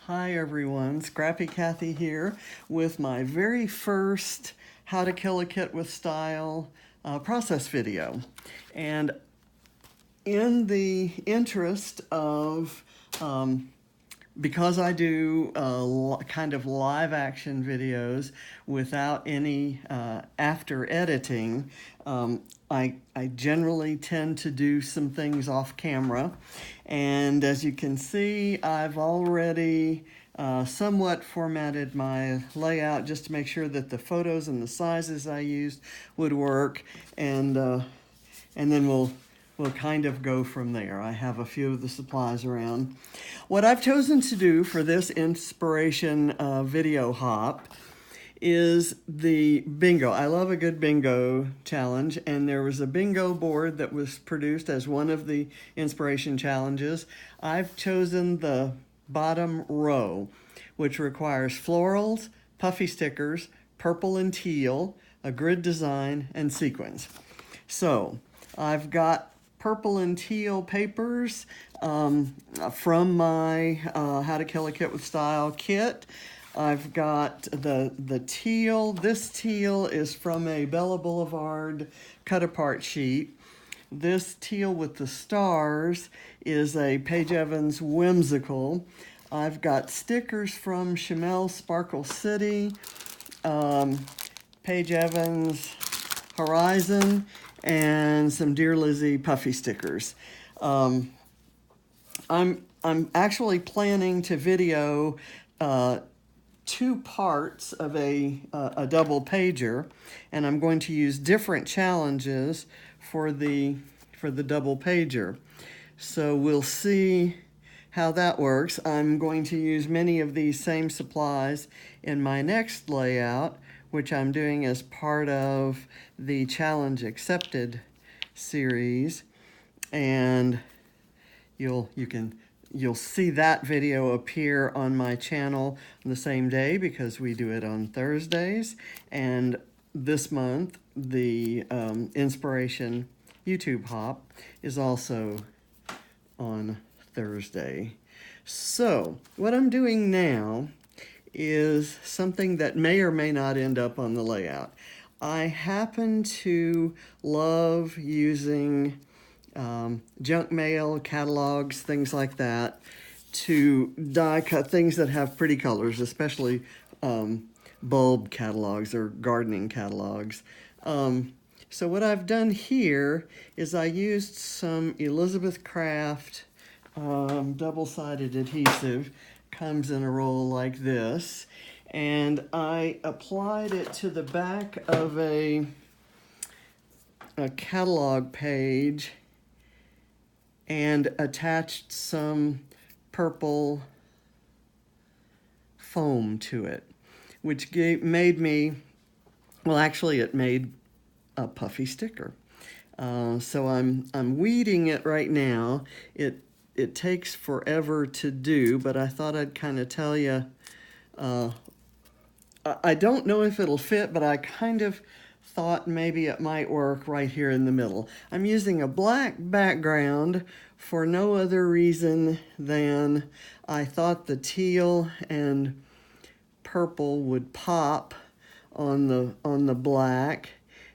Hi everyone, Scrappy Kathy here with my very first How to Kill a Kit with Style process video. And in the interest of, because I do kind of live action videos without any after editing, I generally tend to do some things off camera. And as you can see, I've already somewhat formatted my layout just to make sure that the photos and the sizes I used would work. And then we'll kind of go from there. I have a few of the supplies around. What I've chosen to do for this inspiration video hop is the bingo. I love a good bingo challenge, and there was a bingo board that was produced as one of the inspiration challenges. I've chosen the bottom row, which requires florals, puffy stickers, purple and teal, a grid design, and sequins. So I've got purple and teal papers from my How to Kill a Kit with Style kit. I've got the teal. This teal is from a Bella Boulevard cut-apart sheet. This teal with the stars is a Paige Evans Whimsical. I've got stickers from Chamel Sparkle City, Paige Evans Horizon, and some Dear Lizzie puffy stickers. I'm actually planning to video two parts of a double pager, and I'm going to use different challenges for the double pager. So we'll see how that works. I'm going to use many of these same supplies in my next layout, which I'm doing as part of the Challenge Accepted series, and you'll see that video appear on my channel the same day because we do it on Thursdays. And this month, the Inspiration YouTube Hop is also on Thursday. So what I'm doing now is something that may or may not end up on the layout. I happen to love using junk mail, catalogs, things like that, to die cut things that have pretty colors, especially bulb catalogs or gardening catalogs. So what I've done here is I used some Elizabeth Craft double-sided adhesive, comes in a roll like this, and I applied it to the back of a catalog page and attached some purple foam to it, which made me, well, actually it made a puffy sticker. So I'm weeding it right now. It takes forever to do, but I thought I'd kind of tell you. I don't know if it'll fit, but I kind of thought maybe it might work right here in the middle. I'm using a black background for no other reason than I thought the teal and purple would pop on the black,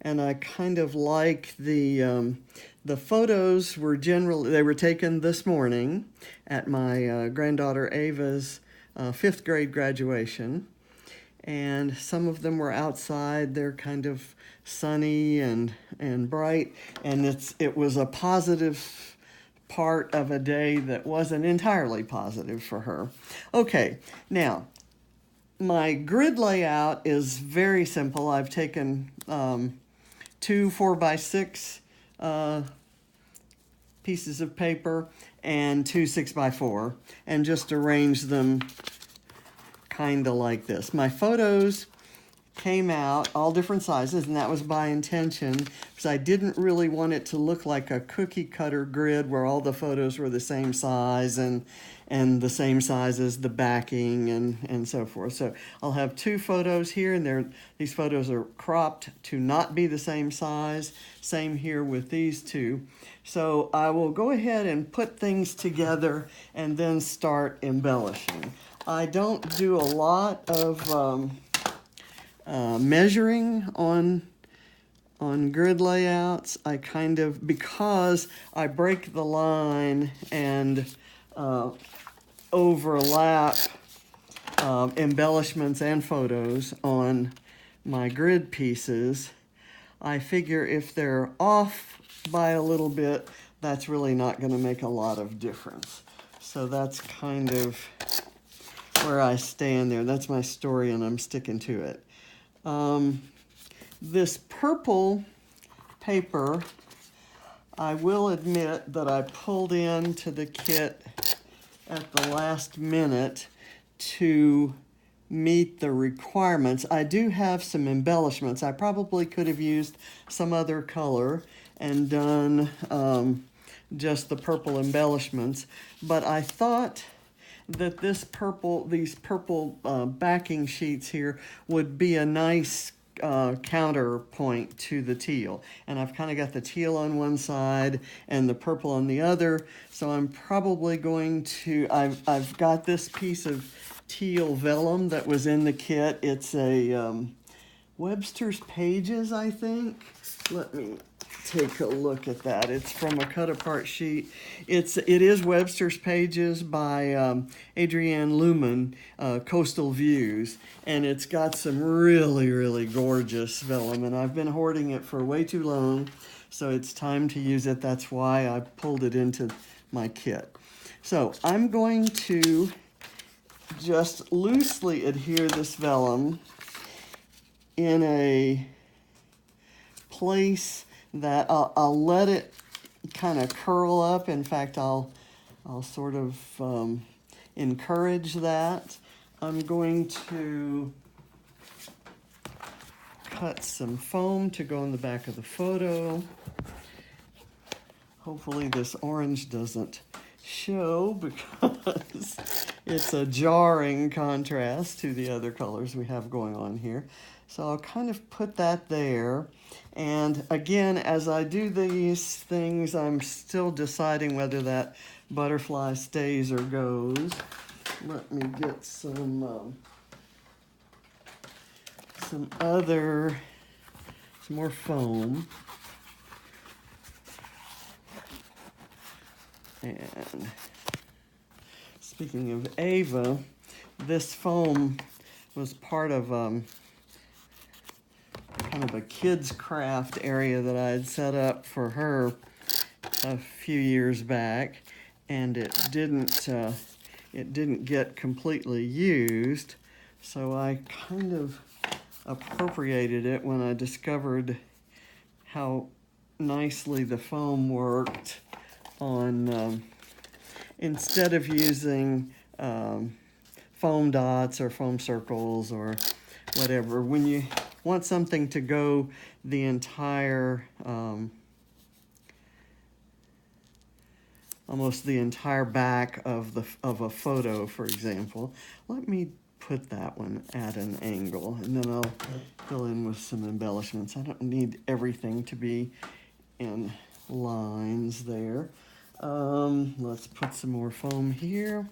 and I kind of like the photos were they were taken this morning at my granddaughter Ava's 5th grade graduation. And some of them were outside. They're kind of sunny and bright, and it was a positive part of a day that wasn't entirely positive for her. Okay, now my grid layout is very simple. I've taken 2 4x6 pieces of paper and 2 6x4 and just arranged them kind of like this. My photos came out all different sizes, and that was by intention because I didn't really want it to look like a cookie cutter grid where all the photos were the same size and the same size as the backing and so forth. So I'll have 2 photos here, and these photos are cropped to not be the same size. Same here with these 2. So I will go ahead and put things together and then start embellishing. I don't do a lot of measuring on grid layouts. I kind of, because I break the line and overlap embellishments and photos on my grid pieces, I figure if they're off by a little bit, that's really not going to make a lot of difference. So that's kind of where I stand there. That's my story, and I'm sticking to it. This purple paper, I will admit that I pulled into the kit at the last minute to meet the requirements. I do have some embellishments. I probably could have used some other color and done just the purple embellishments, but I thought that these purple backing sheets here would be a nice counterpoint to the teal. And I've kind of got the teal on one side and the purple on the other, so I'm probably going to, I've got this piece of teal vellum that was in the kit. It's a Webster's Pages, I think. Let me take a look at that. It's from a cut-apart sheet. It is Webster's Pages by Adrienne Luman, Coastal Views, and it's got some really, really gorgeous vellum, and I've been hoarding it for way too long, so it's time to use it. That's why I pulled it into my kit. So I'm going to just loosely adhere this vellum in a place that I'll let it kind of curl up. In fact, I'll sort of encourage that. I'm going to cut some foam to go in the back of the photo. Hopefully this orange doesn't show because it's a jarring contrast to the other colors we have going on here. So I'll kind of put that there. And again, as I do these things, I'm still deciding whether that butterfly stays or goes. Let me get some more foam. And speaking of Ava, this foam was part of kind of a kids craft area that I had set up for her a few years back, and it didn't get completely used, so I kind of appropriated it when I discovered how nicely the foam worked on instead of using foam dots or foam circles or whatever. When you want something to go the entire, almost the entire back of a photo, for example, let me put that one at an angle, and then I'll fill in with some embellishments. I don't need everything to be in lines there. Let's put some more foam here.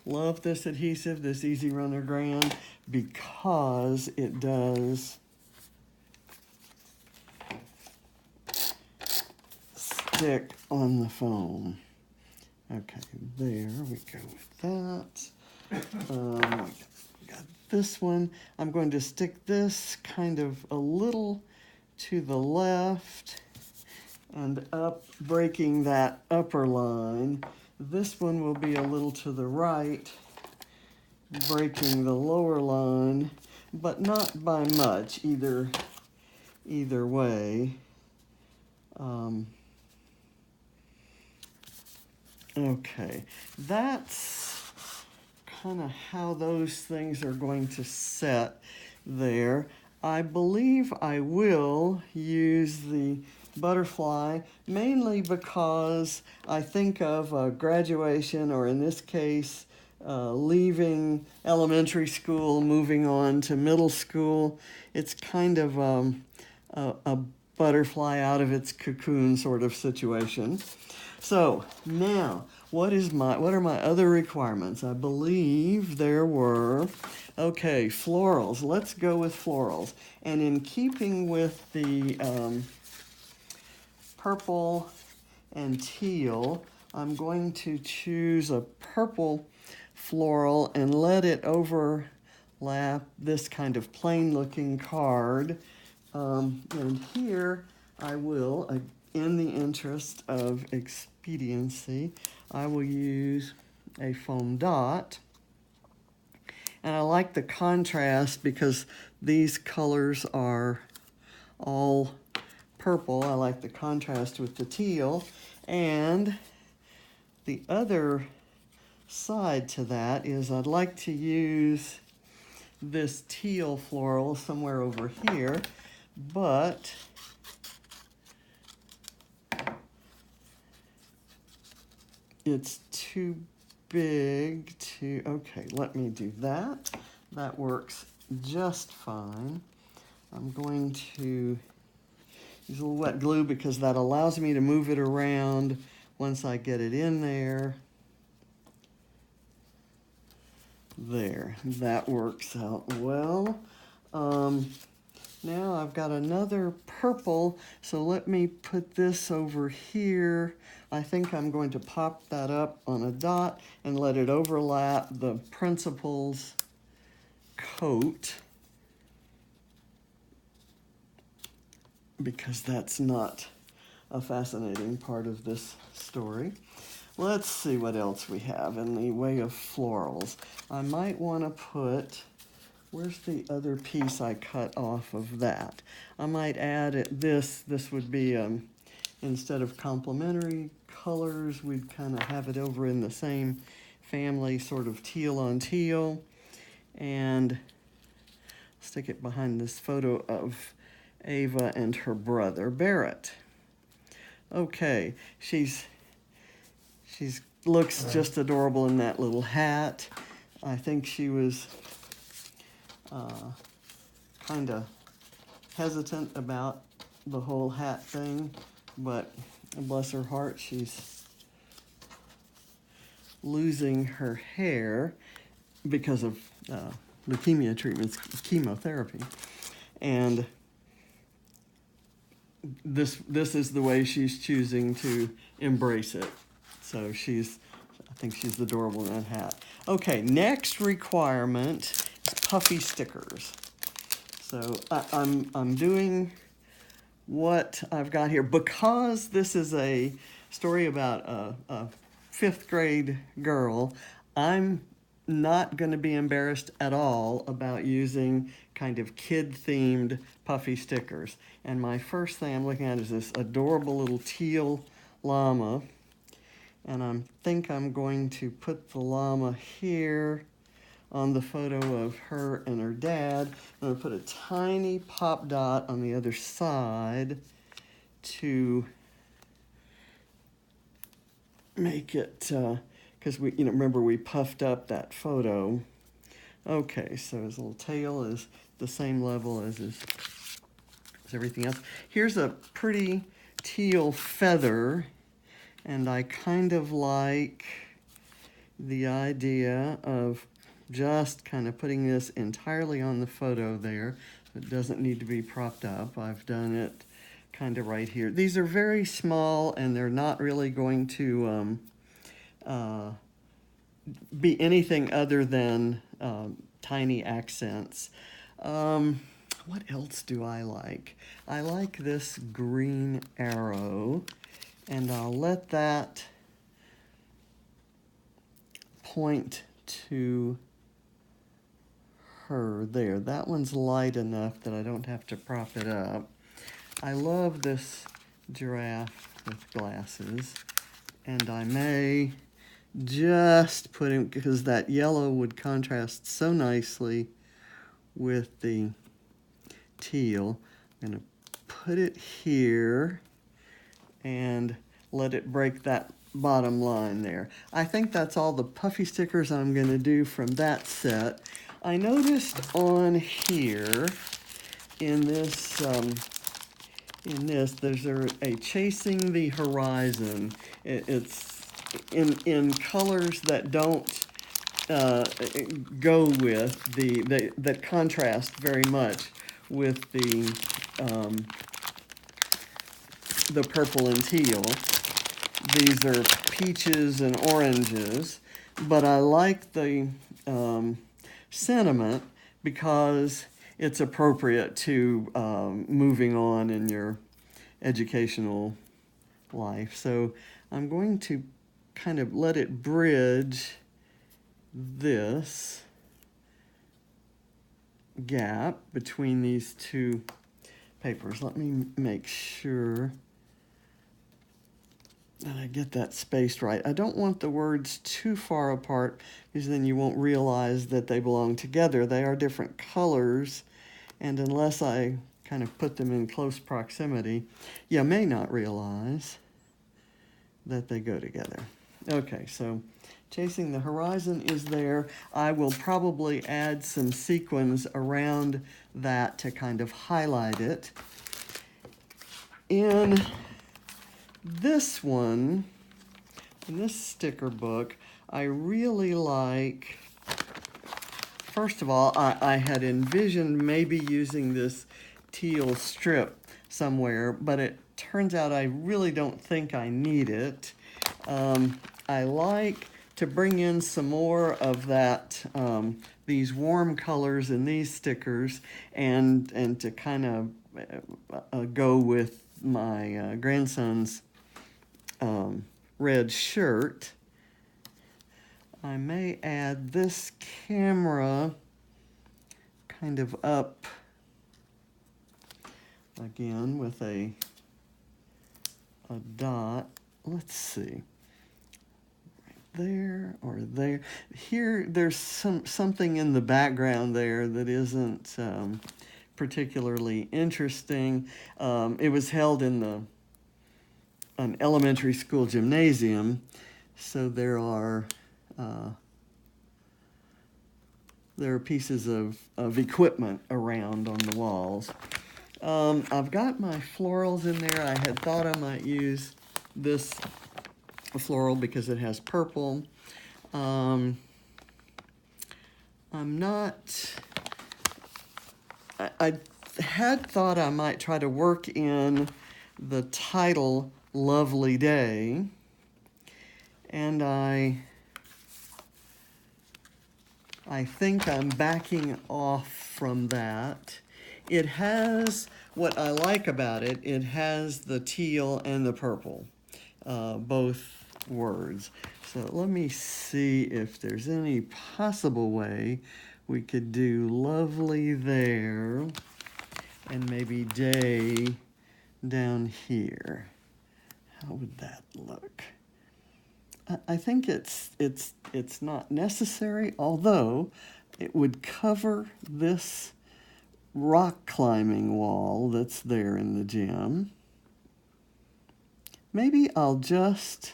Love this adhesive, this Easy Runner Grand, because it does stick on the foam. Okay, there we go with that. Got this one. I'm going to stick this kind of a little to the left and up, breaking that upper line. This one will be a little to the right, breaking the lower line, but not by much either way. Okay, that's kind of how those things are going to set there. I believe I will use the butterfly mainly because I think of graduation, or in this case, leaving elementary school, moving on to middle school. It's kind of a butterfly out of its cocoon sort of situation. So now, what are my other requirements? I believe there were, okay, florals. Let's go with florals. And in keeping with the purple and teal, I'm going to choose a purple floral and let it overlap this kind of plain looking card. And here I will, in the interest of expediency, I will use a foam dot. And I like the contrast because these colors are all purple. I like the contrast with the teal. And the other side to that is I'd like to use this teal floral somewhere over here, but it's too big to, okay, let me do that. That works just fine. I'm going to use a little wet glue because that allows me to move it around once I get it in there. There, that works out well. Now I've got another purple, so let me put this over here. I think I'm going to pop that up on a dot and let it overlap the principal's coat, because that's not a fascinating part of this story. Let's see what else we have in the way of florals. I might want to put, where's the other piece I cut off of that? I might add this would be, instead of complementary colors, we'd kind of have it over in the same family, sort of teal on teal. And stick it behind this photo of Ava and her brother, Barrett. Okay, she's looks just adorable in that little hat. I think she was kind of hesitant about the whole hat thing, but bless her heart, she's losing her hair because of leukemia treatments, chemotherapy. And this is the way she's choosing to embrace it. So I think she's adorable in that hat. Okay, next requirement is puffy stickers. So I'm doing what I've got here because this is a story about a 5th grade girl. I'm not going to be embarrassed at all about using kind of kid-themed puffy stickers. And my first thing I'm looking at is this adorable little teal llama. And I think I'm going to put the llama here on the photo of her and her dad. I'm going to put a tiny pop dot on the other side to make it, because we, remember we puffed up that photo. Okay, so his little tail is the same level as everything else. Here's a pretty teal feather. And I kind of like the idea of just kind of putting this entirely on the photo there. It doesn't need to be propped up. I've done it kind of right here. These are very small and they're not really going to be anything other than tiny accents. What else do I like? I like this green arrow. And I'll let that point to her there. That one's light enough that I don't have to prop it up. I love this giraffe with glasses. And I may just put him, because that yellow would contrast so nicely with the teal. I'm going to put it here and let it break that bottom line there. I think that's all the puffy stickers I'm going to do from that set. I noticed on here in this in this, there's a Chasing the Horizon. It's in colors that don't go with that contrast very much with the purple and teal. These are peaches and oranges, but I like the sentiment because it's appropriate to moving on in your educational life. So I'm going to kind of let it bridge this gap between these two papers. Let me make sure that I get that spaced right. I don't want the words too far apart because then you won't realize that they belong together. They are different colors, and unless I kind of put them in close proximity, you may not realize that they go together. Okay, so Chasing the Horizon is there. I will probably add some sequins around that to kind of highlight it. In this one, in this sticker book, I really like, first of all, I had envisioned maybe using this teal strip somewhere, but it turns out I really don't think I need it. I like to bring in some more of that, these warm colors in these stickers, and to kind of go with my grandson's red shirt. I may add this camera kind of up again with a dot. Let's see, right there or there. Here, there's something in the background there that isn't particularly interesting. It was held in an elementary school gymnasium, so there are pieces of equipment around on the walls. I've got my florals in there. I had thought I might use this floral because it has purple. I'm not... I had thought I might try to work in the title Lovely Day, and I think I'm backing off from that. It has, what I like about it, it has the teal and the purple, both words. So let me see if there's any possible way we could do lovely there and maybe day down here. How would that look? I think it's not necessary, although it would cover this rock climbing wall that's there in the gym. Maybe I'll just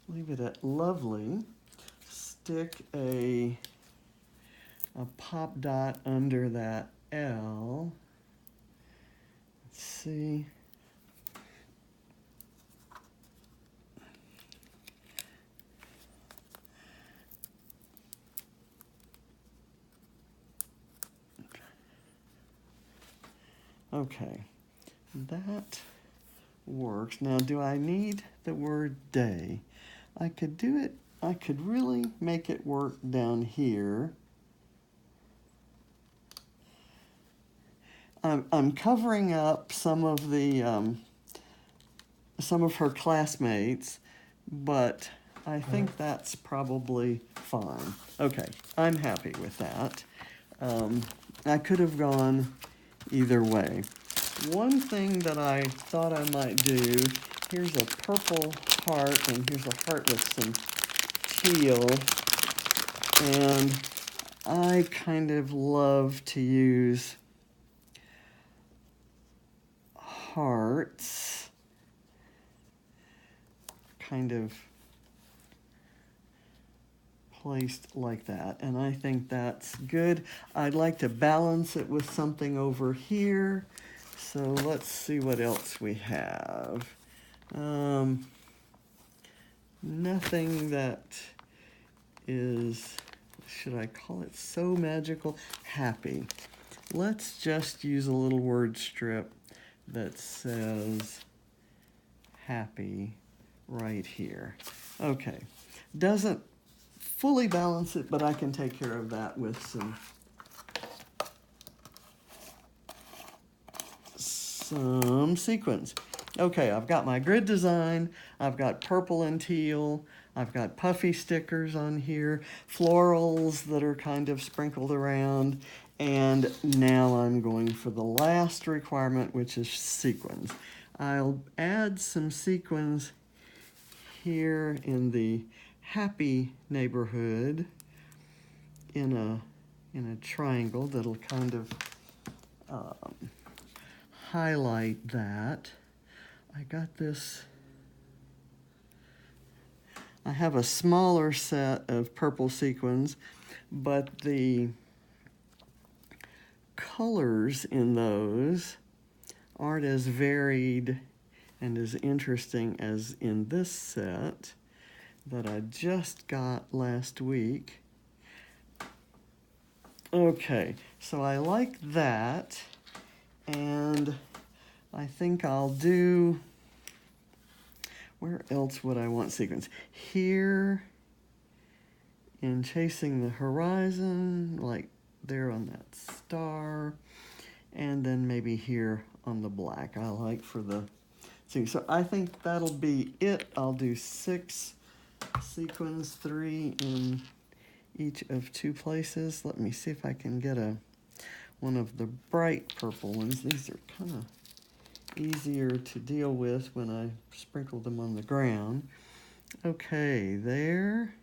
leave it at lovely, stick a pop dot under that L. Let's see. Okay, that works. Now, do I need the word day? I could do it, I could really make it work down here. I'm covering up some of her classmates, but I think that's probably fine. Okay, I'm happy with that. I could have gone either way. One thing that I thought I might do, here's a purple heart, and here's a heart with some teal, and I kind of love to use hearts kind of placed like that, and I think that's good. I'd like to balance it with something over here, so let's see what else we have. Nothing that is, should I call it so magical? Happy. Let's just use a little word strip that says happy right here. Okay, doesn't fully balance it, but I can take care of that with some sequins. Okay, I've got my grid design, I've got purple and teal, I've got puffy stickers on here, florals that are kind of sprinkled around, and now I'm going for the last requirement, which is sequins. I'll add some sequins here in the happy neighborhood in a triangle that'll kind of highlight that. I got this, I have a smaller set of purple sequins, but the colors in those aren't as varied and as interesting as in this set that I just got last week. Okay, so I like that, and I think I'll do, where else would I want sequins? Here in Chasing the Horizon, like there on that star, and then maybe here on the black. I like for the, so I think that'll be it. I'll do 6 sequins, 3 in each of 2 places. Let me see if I can get one of the bright purple ones. These are kind of easier to deal with when I sprinkle them on the ground. Okay, there.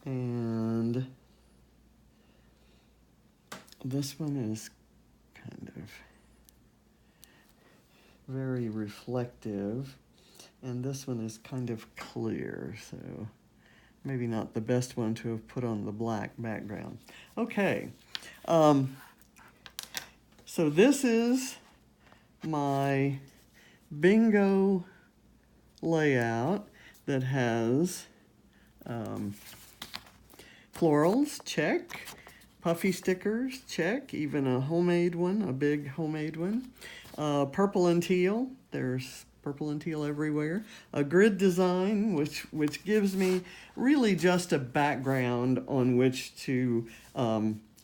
And this one is kind of very reflective, and this one is kind of clear, so maybe not the best one to have put on the black background. Okay, so this is my bingo layout that has florals, check, puffy stickers, check, even a homemade one, a big homemade one, purple and teal, there's purple and teal everywhere, a grid design, which gives me really just a background on which to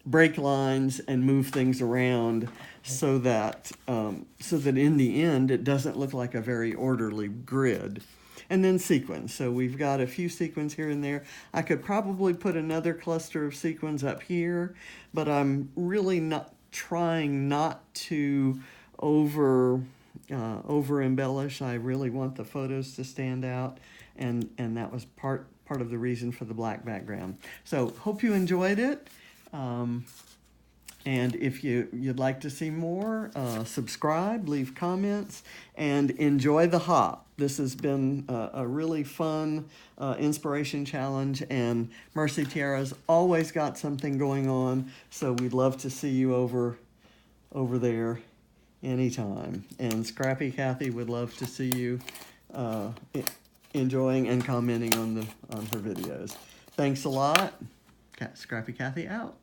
break lines and move things around so that in the end it doesn't look like a very orderly grid. And then sequins. So we've got a few sequins here and there. I could probably put another cluster of sequins up here, but I'm really not trying not to over embellish. I really want the photos to stand out, and that was part of the reason for the black background. So hope you enjoyed it. And if you'd like to see more, subscribe, leave comments, and enjoy the hop. This has been a really fun inspiration challenge, and Mercy Tiara's always got something going on, so we'd love to see you over there anytime. And Scrappy Kathy would love to see you enjoying and commenting on her videos. Thanks a lot. Scrappy Kathy out.